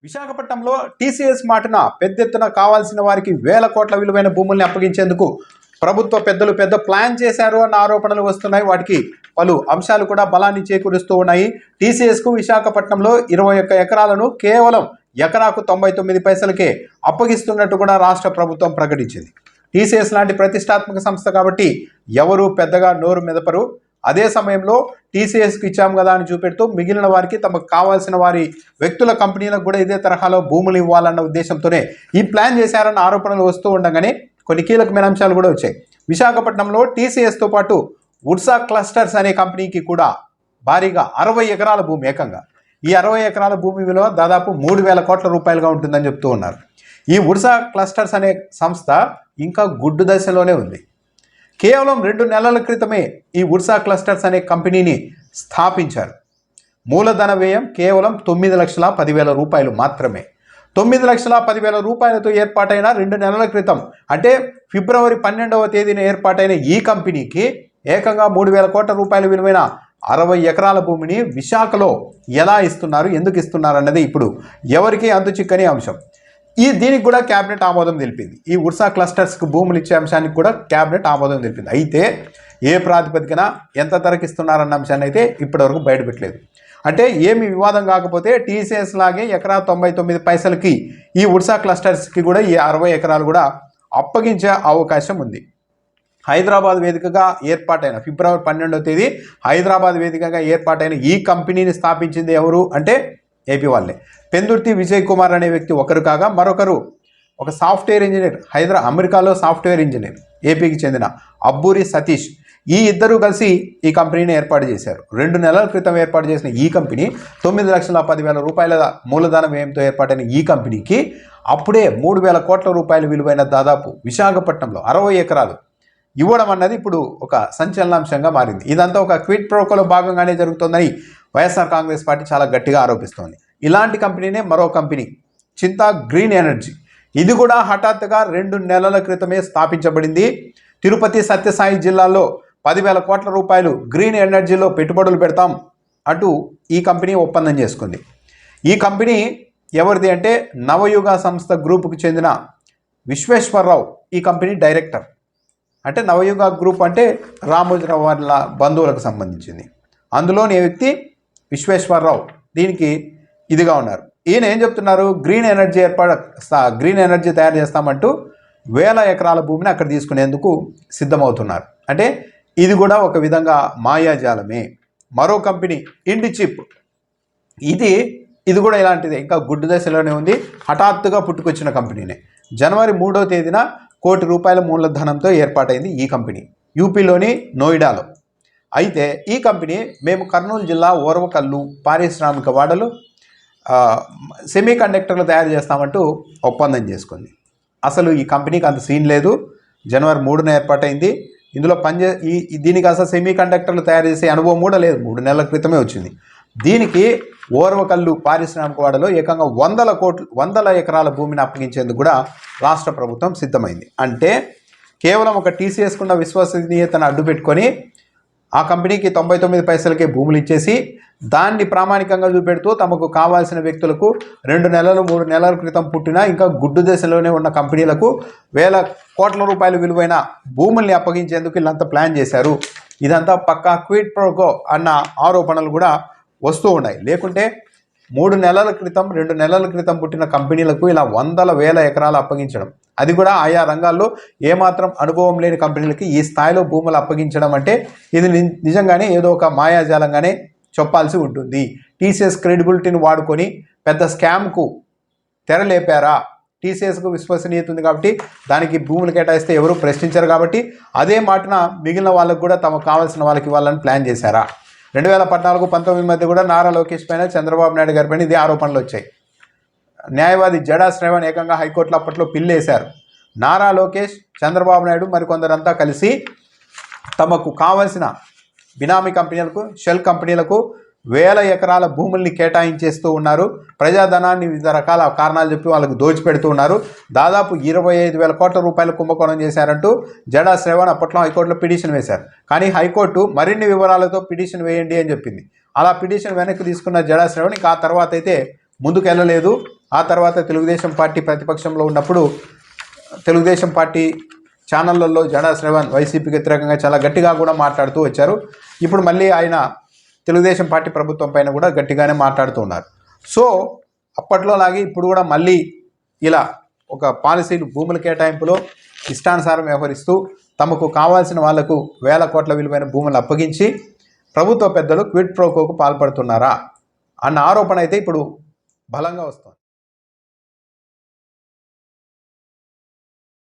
విశాఖపట్నంలో టీసీఎస్ మాటన పెద్ద ఎత్తున కావాల్సిన వారికి వేల కోట్ల విలువైన భూముల్ని అప్పగించేందుకు ప్రభుత్వ పెద్దలు పెద్ద ప్లాన్ చేశారు అన్న ఆరోపణలు వస్తున్నాయి. వాటికి పలు అంశాలు కూడా బలాన్ని చేకూరుస్తూ ఉన్నాయి. టీసీఎస్కు విశాఖపట్నంలో 21 ఎకరాలను కేవలం ఎకరాకు 99 పైసలకే అప్పగిస్తున్నట్టు కూడా రాష్ట్ర ప్రభుత్వం ప్రకటించింది. టీసీఎస్ లాంటి ప్రతిష్టాత్మక సంస్థ కాబట్టి ఎవరు పెద్దగా నోరు మెదపరు. అదే సమయంలో టీసీఎస్కి ఇచ్చాము కదా అని చూపెడుతూ మిగిలిన వారికి తమకు కావాల్సిన వారి వ్యక్తుల కంపెనీలకు కూడా ఇదే తరహాలో భూములు ఇవ్వాలన్న ఉద్దేశంతోనే ఈ ప్లాన్ చేశారన్న ఆరోపణలు వస్తూ ఉండగానే కొన్ని కీలకమైన అంశాలు కూడా వచ్చాయి. విశాఖపట్నంలో టీసీఎస్తో పాటు వుడ్సా క్లస్టర్స్ అనే కంపెనీకి కూడా భారీగా 60 ఎకరాల భూమి, ఏకంగా ఈ 60 ఎకరాల భూమి విలువ దాదాపు 3,000 కోట్ల రూపాయలుగా ఉంటుందని చెప్తూ ఉన్నారు. ఈ వుడ్సా క్లస్టర్స్ అనే సంస్థ ఇంకా గుడ్డు దశలోనే ఉంది. కేవలం 2 నెలల క్రితమే ఈ వుడ్సా క్లస్టర్స్ అనే కంపెనీని స్థాపించారు. మూలధన వ్యయం కేవలం 9,10,000 రూపాయలు మాత్రమే. 9,10,000 రూపాయలతో ఏర్పాటైన 2 నెలల క్రితం అంటే ఫిబ్రవరి 12వ తేదీన ఏర్పాటైన ఈ కంపెనీకి ఏకంగా 3,000 కోట్ల రూపాయల విలువైన 60 ఎకరాల భూమిని విశాఖలో ఎలా ఇస్తున్నారు, ఎందుకు ఇస్తున్నారు అన్నది ఇప్పుడు ఎవరికి చిక్కని అంశం. దీనికి కూడా క్యాబినెట్ ఆమోదం తెలిపింది. ఈ వుడ్సా క్లస్టర్స్కి భూములు ఇచ్చే అంశానికి కూడా క్యాబినెట్ ఆమోదం తెలిపింది. అయితే ఏ ప్రాతిపదికన ఎంత ధరకు ఇస్తున్నారన్న అంశాన్ని అయితే ఇప్పటివరకు బయటపెట్టలేదు. అంటే ఏమి వివాదం కాకపోతే టీసీఎస్ లాగే ఎకరా 99 పైసలకి ఈ వుడ్సా క్లస్టర్స్కి కూడా ఈ 60 ఎకరాలు కూడా అప్పగించే అవకాశం ఉంది. హైదరాబాద్ వేదికగా ఏర్పాటైన ఫిబ్రవరి 12వ తేదీ హైదరాబాద్ వేదికగా ఏర్పాటైన ఈ కంపెనీని స్థాపించింది ఎవరు అంటే ఏపీ వాళ్ళే. పెందుర్తి విజయ్ కుమార్ అనే వ్యక్తి ఒకరు కాగా మరొకరు ఒక సాఫ్ట్వేర్ ఇంజనీర్, అమెరికాలో సాఫ్ట్వేర్ ఇంజనీర్, ఏపీకి చెందిన అబ్బూరి సతీష్. ఈ ఇద్దరు కలిసి ఈ కంపెనీని ఏర్పాటు చేశారు. 2 నెలల క్రితం ఏర్పాటు చేసిన ఈ కంపెనీ 9,10,000 రూపాయల మూలధన వ్యయంతో ఏర్పాటైన ఈ కంపెనీకి అప్పుడే 3,000 కోట్ల రూపాయల విలువైన దాదాపు విశాఖపట్నంలో 60 ఎకరాలు ఇవ్వడం అన్నది ఇప్పుడు ఒక సంచలనాంశంగా మారింది. ఇదంతా ఒక క్విడ్ ప్రోకోలో భాగంగానే జరుగుతోందని వైఎస్ఆర్ కాంగ్రెస్ పార్టీ చాలా గట్టిగా ఆరోపిస్తోంది. ఇలాంటి కంపెనీనే మరో కంపెనీ చింతా గ్రీన్ ఎనర్జీ. ఇది కూడా హఠాత్తుగా 2 నెలల క్రితమే స్థాపించబడింది. తిరుపతి సత్యసాయి జిల్లాలో 10,000 కోట్ల రూపాయలు గ్రీన్ ఎనర్జీలో పెట్టుబడులు పెడతాం అంటూ ఈ కంపెనీ ఒప్పందం చేసుకుంది. ఈ కంపెనీ ఎవరిది అంటే నవయుగ సంస్థ గ్రూపుకు చెందిన విశ్వేశ్వరరావు ఈ కంపెనీ డైరెక్టర్. అంటే నవయుగ గ్రూప్ అంటే రామోజీరావు వాళ్ళ బంధువులకు సంబంధించింది. అందులోని వ్యక్తి విశ్వేశ్వరరావు దీనికి ఇదిగా ఉన్నారు. ఈయన ఏం చెప్తున్నారు, గ్రీన్ ఎనర్జీ తయారు చేస్తామంటూ 1,000 ఎకరాల భూమిని అక్కడ తీసుకునేందుకు సిద్ధమవుతున్నారు. అంటే ఇది కూడా ఒక విధంగా మాయాజాలమే. మరో కంపెనీ ఇండిచిప్, ఇది కూడా ఇలాంటిదే, ఇంకా గుడ్డు దశలోనే ఉంది. హఠాత్తుగా పుట్టుకొచ్చిన కంపెనీనే. జనవరి 3వ తేదీన 1 కోటి రూపాయల మూలధనంతో ఏర్పాటైంది ఈ కంపెనీ యూపీలోని నోయిడాలో. అయితే ఈ కంపెనీ మేము కర్నూలు జిల్లా ఓర్వకల్లు పారిశ్రామిక వాడలు సెమీ కండక్టర్లు తయారు చేస్తామంటూ ఒప్పందం చేసుకుంది. అసలు ఈ కంపెనీకి అంత సీన్ లేదు. జనవరి 3న ఏర్పాటైంది. ఇందులో దీనికి అసలు సెమీ కండక్టర్లు తయారు చేసే అనుభవం కూడా లేదు. 3 నెలల క్రితమే వచ్చింది. దీనికి ఓర్వకల్లు పారిశ్రామిక వాడలో ఏకంగా 100 ఎకరాల భూమిని అప్పగించేందుకు కూడా రాష్ట్ర ప్రభుత్వం సిద్ధమైంది. అంటే కేవలం ఒక టీసీఎస్కున్న విశ్వసనీయతను అడ్డుపెట్టుకొని ఆ కంపెనీకి 99 పైసలకే భూములు ఇచ్చేసి దాన్ని ప్రామాణికంగా చూపెడుతూ తమకు కావాల్సిన వ్యక్తులకు 2 నెలలు 3 నెలల క్రితం పుట్టిన ఇంకా గుడ్డు దశలోనే ఉన్న కంపెనీలకు 1,000 కోట్ల రూపాయల విలువైన భూముల్ని అప్పగించేందుకు వీళ్ళంతా ప్లాన్ చేశారు. ఇదంతా పక్కా క్విడ్ ప్రోకో అన్న ఆరోపణలు కూడా వస్తూ ఉన్నాయి. లేకుంటే 2 నెలల క్రితం పుట్టిన కంపెనీలకు ఇలా 100,000 ఎకరాలు అప్పగించడం, అది కూడా ఆయా రంగాల్లో ఏమాత్రం అనుభవం లేని కంపెనీలకి ఈ స్థాయిలో భూములు అప్పగించడం అంటే ఇది నిజంగానే ఏదో ఒక మాయాజాలంగానే చెప్పాల్సి ఉంటుంది. టీసీఎస్ క్రెడిబిలిటీని వాడుకొని పెద్ద స్కామ్కు తెరలేపారా? టీసీఎస్కు విశ్వసనీయత ఉంది కాబట్టి దానికి భూములు కేటాయిస్తే ఎవరు ప్రశ్నించారు కాబట్టి అదే మాటన మిగిలిన వాళ్ళకు కూడా తమకు కావాల్సిన వాళ్ళకి ఇవ్వాలని ప్లాన్ చేశారా? 2014-19 మధ్య కూడా నారా లోకేష్ పైన చంద్రబాబు నాయుడు గారి పైన ఇదే ఆరోపణలు వచ్చాయి. న్యాయవాది జడా శ్రవణ్ ఏకంగా హైకోర్టులో అప్పట్లో పిల్లేశారు. నారా లోకేష్, చంద్రబాబు నాయుడు మరికొందరంతా కలిసి తమకు కావలసిన బినామీ కంపెనీలకు, షెల్ కంపెనీలకు 1,000 ఎకరాల భూముల్ని కేటాయించేస్తూ ఉన్నారు. ప్రజాధనాన్ని వివిధ రకాల కారణాలు చెప్పి వాళ్ళకు దోచిపెడుతూ ఉన్నారు. దాదాపు 25,000 కోట్ల రూపాయలు కుంభకోణం చేశారంటూ జడా శ్రవణ్ అప్పట్లో హైకోర్టులో పిటిషన్ వేశారు. కానీ హైకోర్టు మరిన్ని వివరాలతో పిటిషన్ వేయండి అని చెప్పింది. అలా పిటిషన్ వెనక్కి తీసుకున్న జడా శ్రవణ్ ఇంకా ఆ తర్వాత అయితే ముందుకెళ్ళలేదు. ఆ తర్వాత తెలుగుదేశం పార్టీ ప్రతిపక్షంలో ఉన్నప్పుడు తెలుగుదేశం పార్టీ ఛానళ్లలో జడా శ్రవణ్ వైసీపీకి వ్యతిరేకంగా చాలా గట్టిగా కూడా మాట్లాడుతూ వచ్చారు. ఇప్పుడు మళ్ళీ ఆయన తెలుగుదేశం పార్టీ ప్రభుత్వం పైన కూడా గట్టిగానే మాట్లాడుతూ ఉన్నారు. సో అప్పట్లో లాగే ఇప్పుడు కూడా మళ్ళీ ఇలా ఒక పాలసీలు భూముల కేటాయింపులో ఇష్టానుసారం వ్యవహరిస్తూ తమకు కావాల్సిన వాళ్లకు వేల కోట్ల విలువైన భూములు అప్పగించి ప్రభుత్వ పెద్దలు క్విడ్ ప్రోకోకు పాల్పడుతున్నారా అన్న ఆరోపణ అయితే ఇప్పుడు బలంగా వస్తుంది.